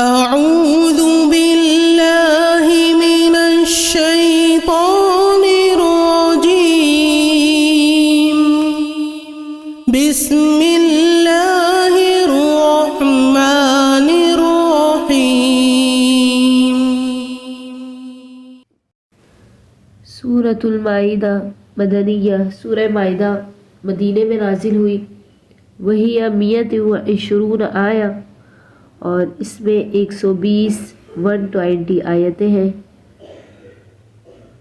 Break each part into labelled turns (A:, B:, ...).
A: أعوذ بالله من الشيطان الرجيم بسم الله الرحمن الرحيم
B: سورۃ المائدہ مدنیہ۔ سورہ مائدہ مدینے میں نازل ہوئی۔ وہی 120 آیا اور اس میں 120 آیتیں ہیں۔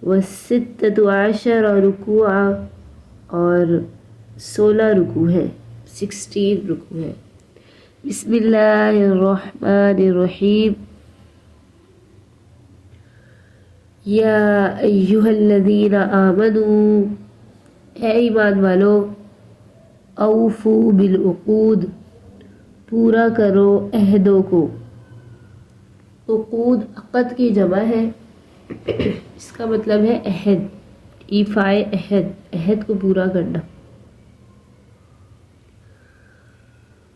B: و16 رکوعا اور 16 رکوع ہیں، 16 رکوع ہیں۔ بسم اللہ الرحمن الرحیم۔ یا ایہا الذین آمنوا، اے ایمان والو، اوفو بالعقود، پورا کرو عہدوں کو۔ عقود عقد کی جمع ہے، اس کا مطلب ہے عہد، ایفائے عہد، عہد کو پورا کرنا۔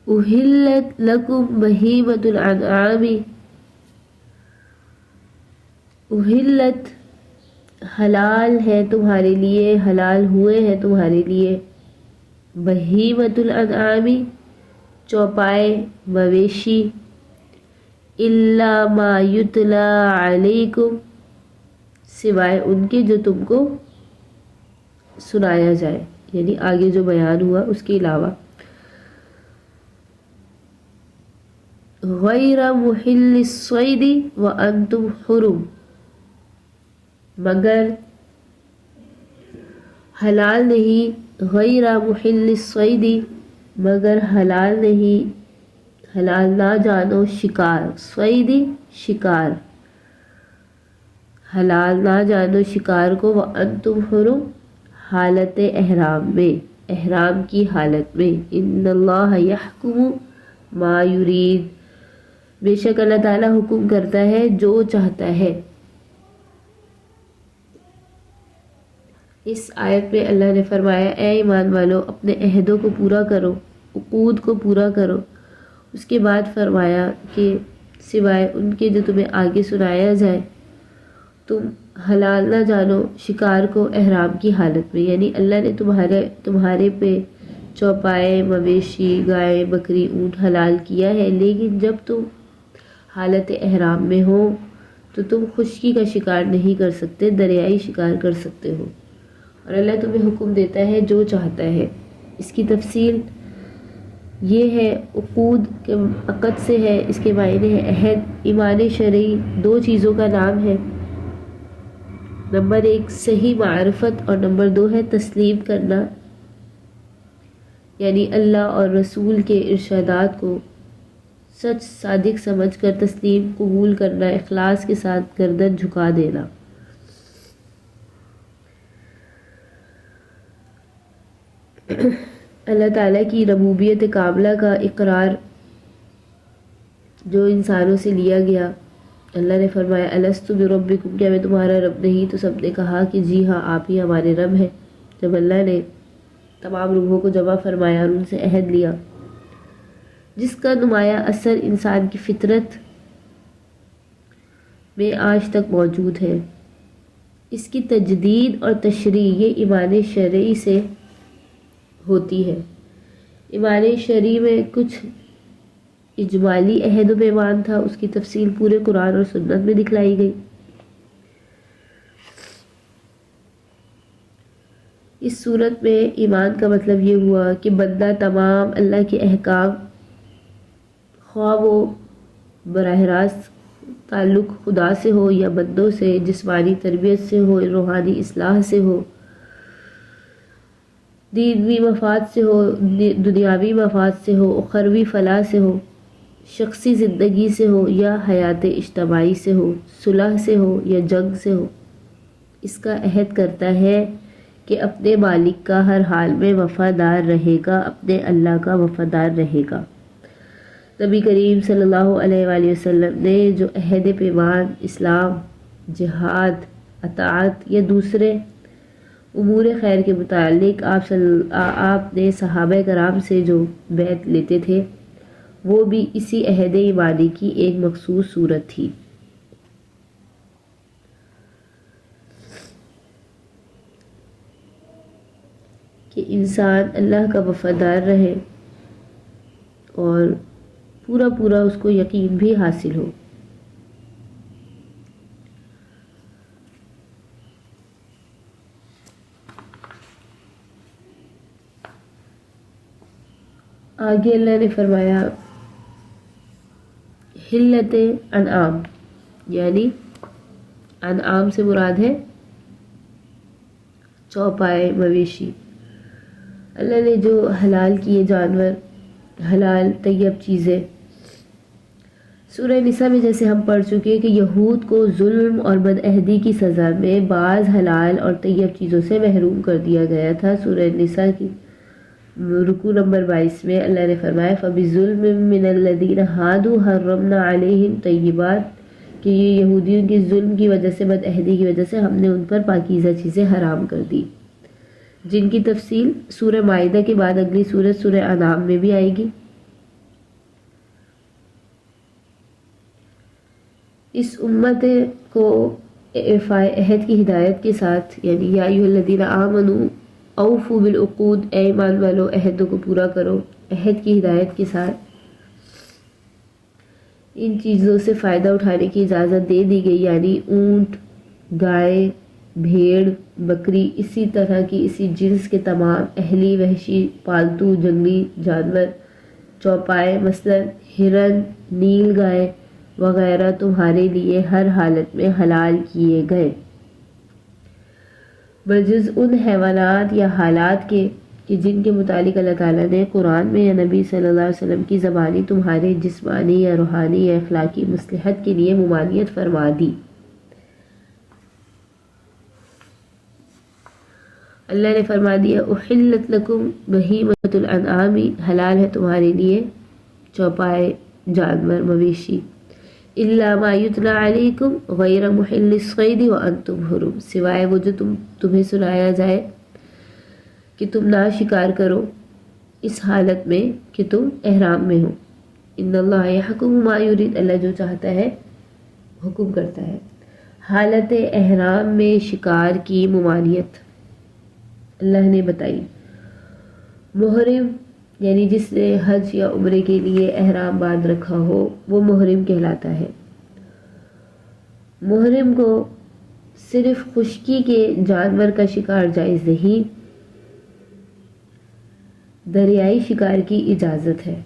B: احلت لکم بہیمۃ الانعام، احلت حلال ہے تمہارے لیے، حلال ہوئے ہیں تمہارے لیے، بہیمۃ الانعام چوپائے مویشی، الا ما یتلی علیکم سوائے ان کے جو تم کو سنایا جائے، یعنی آگے جو بیان ہوا اس کے علاوہ۔ غیر محل الصید وانتم حرم، مگر حلال نہیں، غیر محل الصید مگر حلال نہیں، حلال نہ جانو شکار، صید شکار، حلال نہ جانو شکار کو، وانتم حرم حالت احرام میں، احرام کی حالت میں۔ ان اللہ یحکم ما یرید، بے شک اللہ تعالیٰ حکم کرتا ہے جو چاہتا ہے۔ اس آیت میں اللہ نے فرمایا اے ایمان والو اپنے عہدوں کو پورا کرو، عقود کو پورا کرو۔ اس کے بعد فرمایا کہ سوائے ان کے جو تمہیں آگے سنایا جائے، تم حلال نہ جانو شکار کو احرام کی حالت میں، یعنی اللہ نے تمہارے پہ چوپائے مویشی، گائے، بکری، اونٹ حلال کیا ہے، لیکن جب تم حالت احرام میں ہو تو تم خشکی کا شکار نہیں کر سکتے، دریائی شکار کر سکتے ہو، اور اللہ تمہیں حکم دیتا ہے جو چاہتا ہے۔ اس کی تفصیل یہ ہے، عقود کے عقد سے ہے، اس کے معنی ہے عہد۔ ایمان شرعی 2 چیزوں کا نام ہے، نمبر 1 صحیح معرفت اور نمبر 2 ہے تسلیم کرنا، یعنی اللہ اور رسول کے ارشادات کو سچ صادق سمجھ کر تسلیم قبول کرنا، اخلاص کے ساتھ گردن جھکا دینا۔ اللہ تعالیٰ کی ربوبیت کاملہ کا اقرار جو انسانوں سے لیا گیا۔ اللہ نے فرمایا الست بربکم، کیا میں تمہارا رب نہیں؟ تو سب نے کہا کہ جی ہاں آپ ہی ہمارے رب ہیں۔ جب اللہ نے تمام روحوں کو جمع فرمایا اور ان سے عہد لیا، جس کا نمایاں اثر انسان کی فطرت میں آج تک موجود ہے، اس کی تجدید اور تشریح یہ ایمان شرعی سے ہوتی ہے۔ ایمان شرعی میں کچھ اجمالی عہد و پیمان تھا، اس کی تفصیل پورے قرآن اور سنت میں دکھلائی گئی۔ اس صورت میں ایمان کا مطلب یہ ہوا کہ بندہ تمام اللہ کے احکام، خواہ وہ براہ راست تعلق خدا سے ہو یا بندوں سے، جسمانی تربیت سے ہو، روحانی اصلاح سے ہو، دینوی مفاد سے ہو، دنیاوی مفاد سے ہو، اخروی فلاح سے ہو، شخصی زندگی سے ہو یا حیات اجتماعی سے ہو، صلح سے ہو یا جنگ سے ہو، اس کا عہد کرتا ہے کہ اپنے مالک کا ہر حال میں وفادار رہے گا، اپنے اللہ کا وفادار رہے گا۔ نبی کریم صلی اللہ علیہ وآلہ وسلم نے جو عہد پیمان اسلام، جہاد، اطاعت یا دوسرے امور خیر کے متعلق آپ نے صحابہ کرام سے جو بیعت لیتے تھے، وہ بھی اسی عہد ایمانی کی ایک مخصوص صورت تھی۔ کہ انسان اللہ کا وفادار رہے اور پورا پورا اس کو یقین بھی حاصل ہو۔ آگے اللہ نے فرمایا حلت انعام، یعنی انعام سے مراد ہے چوپائے مویشی۔ اللہ نے جو حلال کیے جانور، حلال طیب چیزیں، سورہ نساء میں جیسے ہم پڑھ چکے کہ یہود کو ظلم اور بدعہدی کی سزا میں بعض حلال اور طیب چیزوں سے محروم کر دیا گیا تھا۔ سورہ نساء کی رکوع نمبر 22 میں اللہ نے فرمایا فَبِظُلْمٍ مِّنَ الَّذِينَ هَادُوا حَرَّمْنَا عَلَيْهِمْ طَيِّبَاتٍ، کہ یہ یہودیوں کے ظلم کی وجہ سے، بدعہدی کی وجہ سے ہم نے ان پر پاکیزہ چیزیں حرام کر دی، جن کی تفصیل سورہ مائدہ کے بعد اگلی سورت سورہ انعام میں بھی آئے گی۔ اس امت کو اعفاء عہد کی ہدایت کے ساتھ، یعنی یا ایھا الذین آمنوا اوفوا بالعقود، اے ایمان والو عہدوں کو پورا کرو، عہد کی ہدایت کے ساتھ ان چیزوں سے فائدہ اٹھانے کی اجازت دے دی گئی، یعنی اونٹ، گائے، بھیڑ، بکری، اسی طرح کی اسی جنس کے تمام اہلی، وحشی، پالتو، جنگلی جانور، چوپائے مثلا ہرن، نیل گائے وغیرہ تمہارے لیے ہر حالت میں حلال کیے گئے، بجز ان حیوانات یا حالات کے کہ جن کے متعلق اللہ تعالیٰ نے قرآن میں یا نبی صلی اللہ علیہ وسلم کی زبانی تمہارے جسمانی یا روحانی یا اخلاقی مصلحت کے لیے ممانعت فرما دی۔ اللہ نے فرما دیا احلت لکم بہیمۃ الانعام، حلال ہے تمہارے لیے چوپائے جانور، مویشی، الا ما یتلی علیکم غیر محل الصید وانتم حرم، سوائے وہ جو تمہیں سنایا جائے کہ تم نہ شکار کرو اس حالت میں کہ تم احرام میں ہو۔ ان اللہ یحکم ما یرید، اللہ جو چاہتا ہے حکم کرتا ہے۔ حالت احرام میں شکار کی ممانعت اللہ نے بتائی۔ محرم یعنی جس نے حج یا عمرے کے لیے احرام باندھ رکھا ہو وہ محرم کہلاتا ہے۔ محرم کو صرف خشکی کے جانور کا شکار جائز نہیں، دریائی شکار کی اجازت ہے،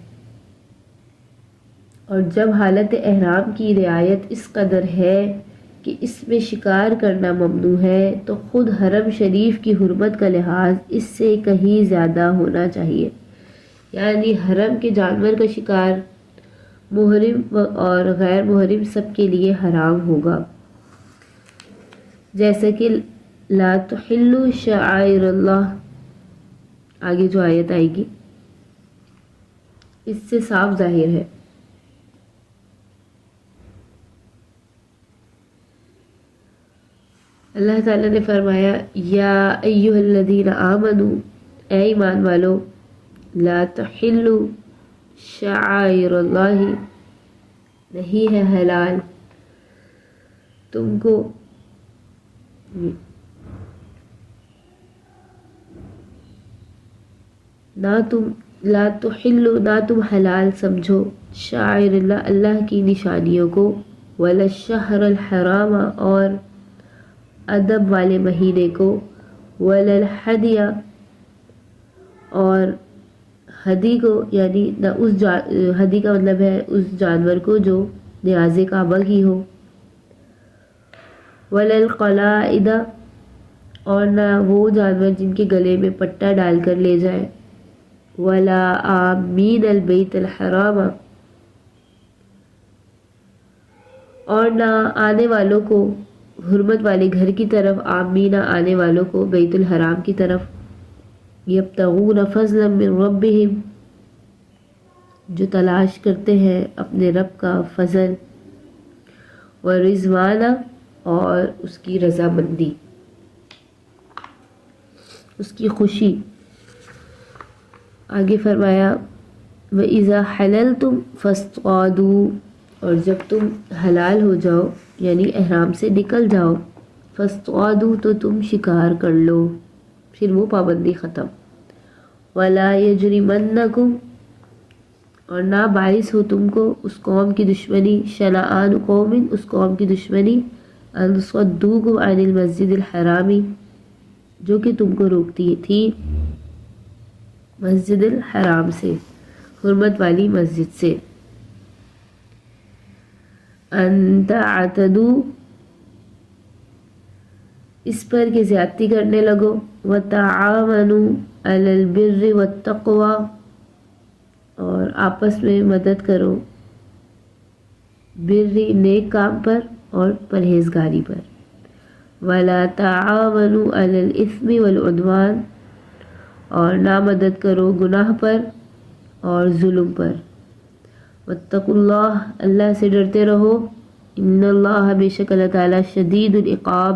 B: اور جب حالت احرام کی رعایت اس قدر ہے کہ اس میں شکار کرنا ممنوع ہے تو خود حرم شریف کی حرمت کا لحاظ اس سے کہیں زیادہ ہونا چاہیے، یعنی حرم کے جانور کا شکار محرم اور غیر محرم سب کے لیے حرام ہوگا، جیسا کہ لا تحلوا شعائر اللہ، آگے جو آیت آئے گی اس سے صاف ظاہر ہے۔ اللہ تعالیٰ نے فرمایا یا ایھا الذین آمنوا، اے ایمان والو، لا تحلوا شعائر اللہ، نہیں ہے حلال تم کو لا تحلوا، نہ تم حلال سمجھو شعائر اللہ، اللہ کی نشانیوں کو، ولا الشہر الحرام، اور ادب والے مہینے کو، ولا الہدی، اور ہدی کو، یعنی نہ اس ہدی کا مطلب ہے اس جانور کو جو نیاز کعبہ کی ہو، ولا القلائد، اور نہ وہ جانور جن کے گلے میں پٹا ڈال کر لے جائیں، ولا آمین البیت الحرام، اور نہ آنے والوں کو حرمت والے گھر کی طرف، آمینہ آنے والوں کو بیت الحرام کی طرف، یبتغون فضلا من ربہم، جو تلاش کرتے ہیں اپنے رب کا فضل، ورضوانہ، اور اس کی رضامندی، اس کی خوشی۔ آگے فرمایا وَإِذَا حَلَلْتُمْ فَاصْطَادُوا، اور جب تم حلال ہو جاؤ یعنی احرام سے نکل جاؤ، فَاصْطَادُوا تو تم شکار کر لو، پھر وہ پابندی ختم۔ وَلَا يَجْرِمَنَّكُمْ، اور نہ باعث ہو تم کو اس قوم کی دشمنی، شنآن قوم، اس قوم کی دشمنی، ان صدوکم عن المسجد الحرامی، جو کہ تم کو روکتی تھی مسجد الحرام سے، حرمت والی مسجد سے، ان تعتدوا، اس پر کہ زیادتی کرنے لگو، وتعاونوا علی البر والتقوی، اور آپس میں مدد کرو بر نیک کام پر اور پرہیزگاری پر، ولا تعاونوا علی الاثم والعدوان، اور نہ مدد کرو گناہ پر اور ظلم پر، واتقوا اللہ، اللہ سے ڈرتے رہو، ان اللہ، بے شک اللہ تعالیٰ، شدید العقاب،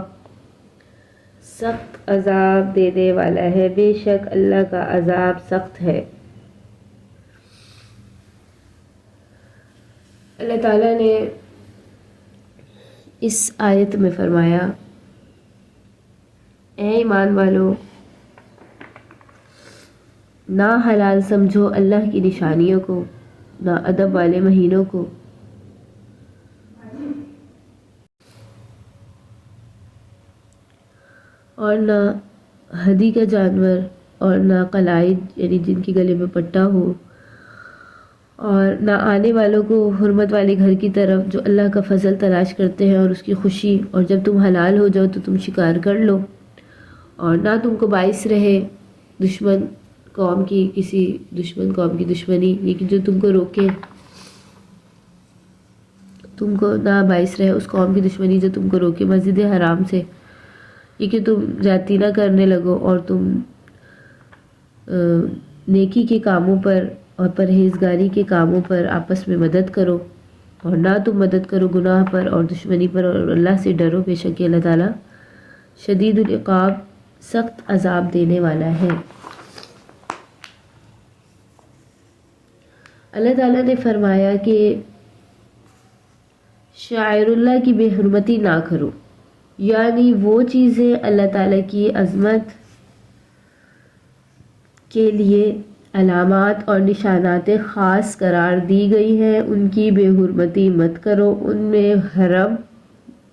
B: سخت عذاب دینے والا ہے، بے شک اللہ کا عذاب سخت ہے۔ اللہ تعالیٰ نے اس آیت میں فرمایا، اے ایمان والو، نہ حلال سمجھو اللہ کی نشانیوں کو، نہ ادب والے مہینوں کو، اور نہ ہدی کا جانور، اور نہ قلائد یعنی جن کے گلے میں پٹا ہو، اور نہ آنے والوں کو حرمت والے گھر کی طرف جو اللہ کا فضل تلاش کرتے ہیں اور اس کی خوشی، اور جب تم حلال ہو جاؤ تو تم شکار کر لو، اور نہ تم کو باعث رہے دشمن قوم کی، کسی دشمن قوم کی دشمنی، لیکن جو تم کو روکے، تم کو نہ باعث رہے اس قوم کی دشمنی جو تم کو روکے مسجد حرام سے، یہ کہ تم زیادتی نہ کرنے لگو اور تم نیکی کے کاموں پر اور پرہیزگاری کے کاموں پر آپس میں مدد کرو، اور نہ تم مدد کرو گناہ پر اور دشمنی پر، اور اللہ سے ڈرو، بے شک اللہ تعالیٰ شدید العقاب، سخت عذاب دینے والا ہے۔ اللہ تعالیٰ نے فرمایا کہ شاعر اللہ کی بے حرمتی نہ کرو، یعنی وہ چیزیں اللہ تعالیٰ کی عظمت کے لیے علامات اور نشانات خاص قرار دی گئی ہیں، ان کی بے حرمتی مت کرو۔ ان میں حرم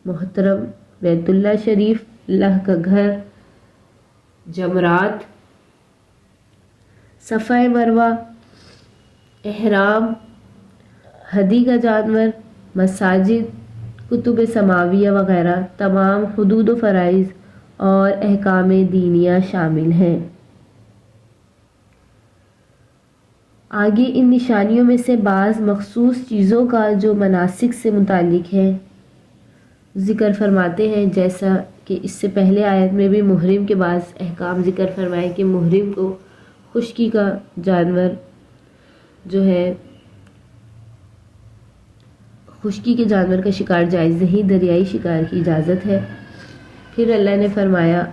B: محترم، بیت اللہ شریف، اللہ کا گھر، جمرات، صفا مروہ، احرام، ہدی کا جانور، مساجد، کتب سماویہ وغیرہ، تمام حدود و فرائض اور احکام دینیہ شامل ہیں۔ آگے ان نشانیوں میں سے بعض مخصوص چیزوں کا جو مناسک سے متعلق ہے ذکر فرماتے ہیں، جیسا کہ اس سے پہلے آیت میں بھی محرم کے بعض احکام ذکر فرمائے کہ محرم کو خشکی کا جانور جو ہے، خشکی کے جانور کا شکار جائز نہیں، دریائی شکار کی اجازت ہے۔ پھر اللہ نے فرمایا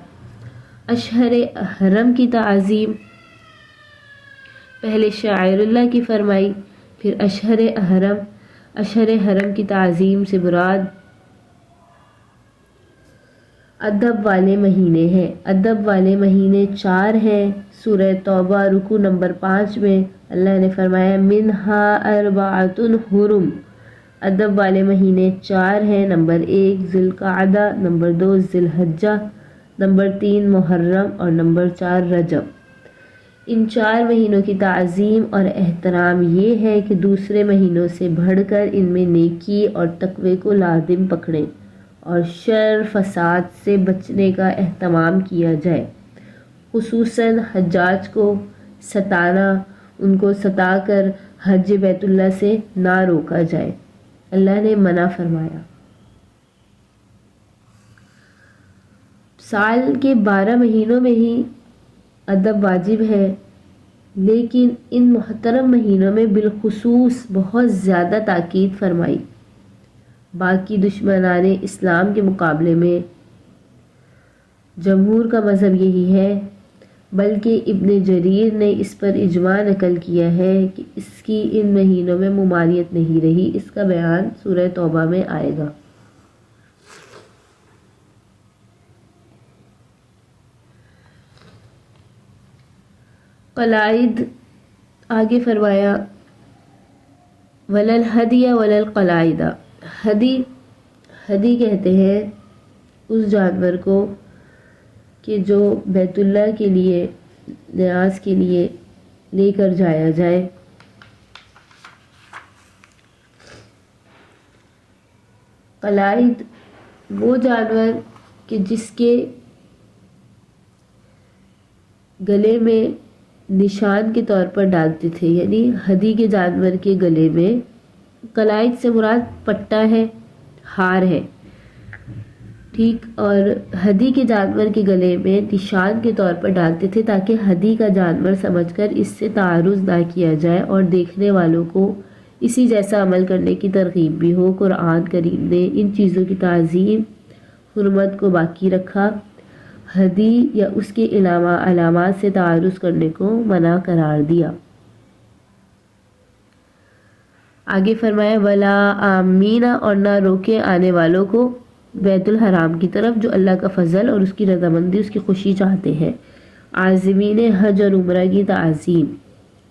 B: اشہر حرم کی تعظیم، پہلے شاعر اللہ کی فرمائی، پھر اشہر حرم۔ اشہر حرم کی تعظیم سے مراد ادب والے مہینے ہیں۔ ادب والے مہینے 4 ہیں۔ سورہ توبہ رکوع نمبر 5 میں اللہ نے فرمایا منہا اربعۃ حرم، ادب والے مہینے 4 ہیں، نمبر 1 ذی القعدہ، نمبر 2 ذی الحجہ، نمبر 3 محرم اور نمبر 4 رجب۔ ان 4 مہینوں کی تعظیم اور احترام یہ ہے کہ دوسرے مہینوں سے بڑھ کر ان میں نیکی اور تقوی کو لازم پکڑیں اور شر فساد سے بچنے کا اہتمام کیا جائے، خصوصاً حجاج کو ستانا، ان کو ستا کر حج بیت اللہ سے نہ روکا جائے، اللہ نے منع فرمایا۔ سال کے 12 مہینوں میں ہی ادب واجب ہے، لیکن ان محترم مہینوں میں بالخصوص بہت زیادہ تاکید فرمائی۔ باقی دشمنان اسلام کے مقابلے میں جمہور کا مذہب یہی ہے، بلکہ ابن جریر نے اس پر اجماع نقل کیا ہے کہ اس کی ان مہینوں میں ممانعت نہیں رہی۔ اس کا بیان سورہ توبہ میں آئے گا۔ قلائد آگے فرمایا ولل ہدی ولل قلائد، ہدی کہتے ہیں اس جانور کو کہ جو بیت اللہ کے لیے نیاز کے لیے لے کر جایا جائے۔ قلائد وہ جانور کہ جس کے گلے میں نشان کے طور پر ڈالتے تھے، یعنی ہدی کے جانور کے گلے میں، قلائد سے مراد پٹا ہے، ہار ہے، ٹھیک، اور ہدی کے جانور کے گلے میں نشان کے طور پر ڈالتے تھے تاکہ ہدی کا جانور سمجھ کر اس سے تعارض نہ کیا جائے اور دیکھنے والوں کو اسی جیسا عمل کرنے کی ترغیب بھی ہو۔ قرآن کریم نے ان چیزوں کی تعظیم حرمت کو باقی رکھا، ہدی یا اس کے علاوہ علامات سے تعارض کرنے کو منع قرار دیا۔ آگے فرمایا ولا آمینہ، اور نہ روکے آنے والوں کو بیت الحرام کی طرف جو اللہ کا فضل اور اس کی رضامندی، اس کی خوشی چاہتے ہیں۔ عازمین حج اور عمرہ کی تعظیم،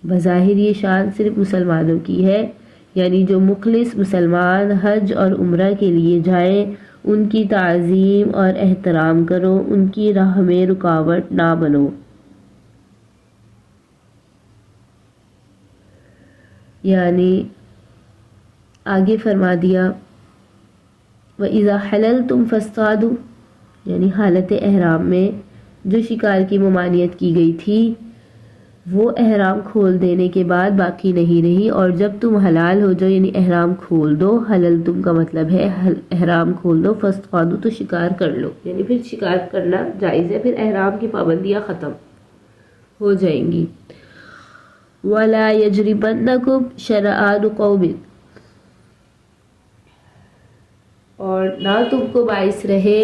B: بظاہر یہ شان صرف مسلمانوں کی ہے، یعنی جو مخلص مسلمان حج اور عمرہ کے لیے جائیں ان کی تعظیم اور احترام کرو، ان کی راہ میں رکاوٹ نہ بنو۔ یعنی آگے فرما دیا وَإِذَا حَلَلْتُمْ فَاصْطَادُوا، یعنی حالت احرام میں جو شکار کی ممانعت کی گئی تھی وہ احرام کھول دینے کے بعد باقی نہیں رہی، اور جب تم حلال ہو جاؤ یعنی احرام کھول دو، حللتم کا مطلب ہے احرام کھول دو، فاصطادوا تو شکار کر لو، یعنی پھر شکار کرنا جائز ہے، پھر احرام کی پابندیاں ختم ہو جائیں گی۔ وَلَا يَجْرِمَنَّكُمْ شَنَآنُ قَوْمٍ، اور نہ تم کو باعث رہے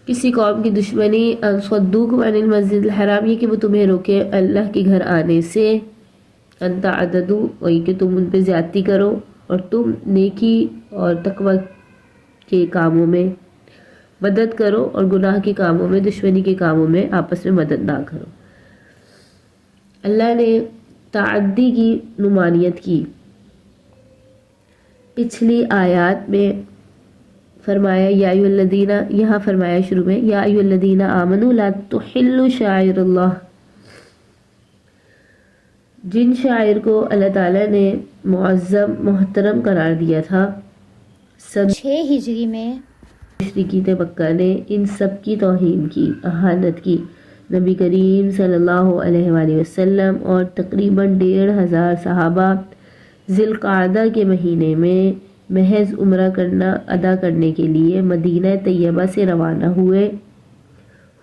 B: کسی قوم کی دشمنی ان صدوکم عن المسجد الحرام، یہ کہ وہ تمہیں روکے اللہ کے گھر آنے سے، ان تعتدوا، وہی کہ تم ان پہ زیادتی کرو، اور تم نیکی اور تقوی کے کاموں میں مدد کرو اور گناہ کے کاموں میں، دشمنی کے کاموں میں آپس میں مدد نہ کرو۔ اللہ نے تعدی کی ممانعت کی پچھلی آیات میں فرمایا یا ایھا الذین، یہاں فرمایا شروع میں یا ایھا الذین آمنوا لا تحلوا شعائر اللہ، جن شاعر کو اللہ تعالیٰ نے معظم محترم قرار دیا تھا، سب
C: 6 ہجری میں
B: مشرکین مکہ نے ان سب کی توہین کی، اہانت کی۔ نبی کریم صلی اللہ علیہ وآلہ وسلم اور تقریباً 1500 صحابہ ذی القعدہ کے مہینے میں محض عمرہ ادا کرنے کے لیے مدینہ طیبہ سے روانہ ہوئے۔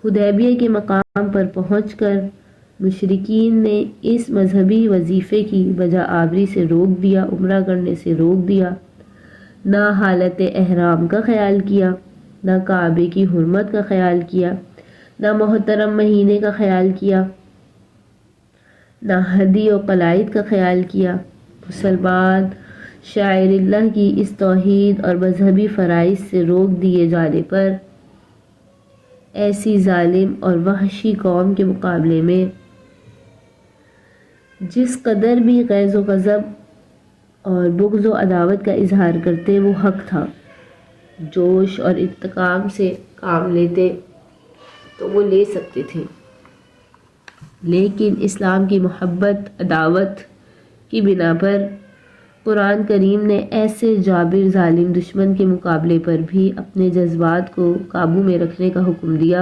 B: حدیبیہ کے مقام پر پہنچ کر مشرکین نے اس مذہبی وظیفے کی بجا آوری سے روک دیا، عمرہ کرنے سے روک دیا، نہ حالت احرام کا خیال کیا، نہ کعبے کی حرمت کا خیال کیا، نہ محترم مہینے کا خیال کیا، نہ ہدی و قلائد کا خیال کیا۔ مسلمان شاعر اللہ کی اس توحید اور مذہبی فرائض سے روک دیے جانے پر ایسی ظالم اور وحشی قوم کے مقابلے میں جس قدر بھی غیظ و غضب اور بغض و عداوت کا اظہار کرتے وہ حق تھا۔ جوش اور انتقام سے کام لیتے تو وہ لے سکتے تھے، لیکن اسلام کی محبت عداوت کی بنا پر قرآن کریم نے ایسے جابر ظالم دشمن کے مقابلے پر بھی اپنے جذبات کو قابو میں رکھنے کا حکم دیا۔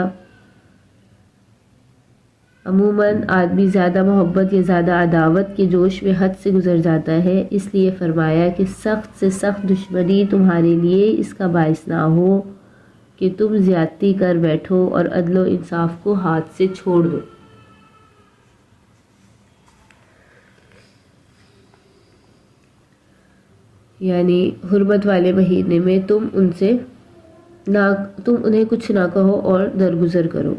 B: عموماً آدمی زیادہ محبت یا زیادہ عداوت کے جوش میں حد سے گزر جاتا ہے، اس لیے فرمایا کہ سخت سے سخت دشمنی تمہارے لیے اس کا باعث نہ ہو کہ تم زیادتی کر بیٹھو اور عدل و انصاف کو ہاتھ سے چھوڑ دو۔ یعنی حرمت والے مہینے میں تم انہیں کچھ نہ کہو اور درگزر کرو۔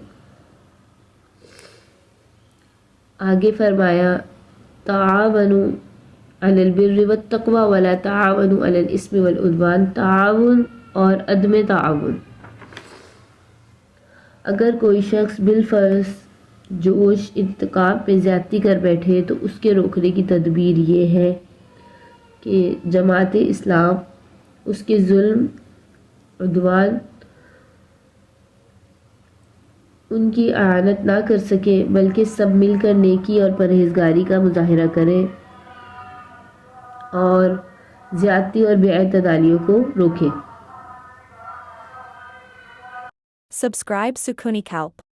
B: آگے فرمایا تعاونوا علی البر والتقوی ولا تعاونوا علی الاسم والعدوان، تعاون اور عدم تعاون۔ اگر کوئی شخص بالفرض جوش انتقام پہ زیادتی کر بیٹھے تو اس کے روکنے کی تدبیر یہ ہے کہ جماعت اسلام اس کے ظلم عدوان ان کی اعانت نہ کر سکے، بلکہ سب مل کر نیکی اور پرہیزگاری کا مظاہرہ کریں اور زیادتی اور بے اعتدالیوں کو روکیں۔
C: Subscribe Sukhuni Kalp.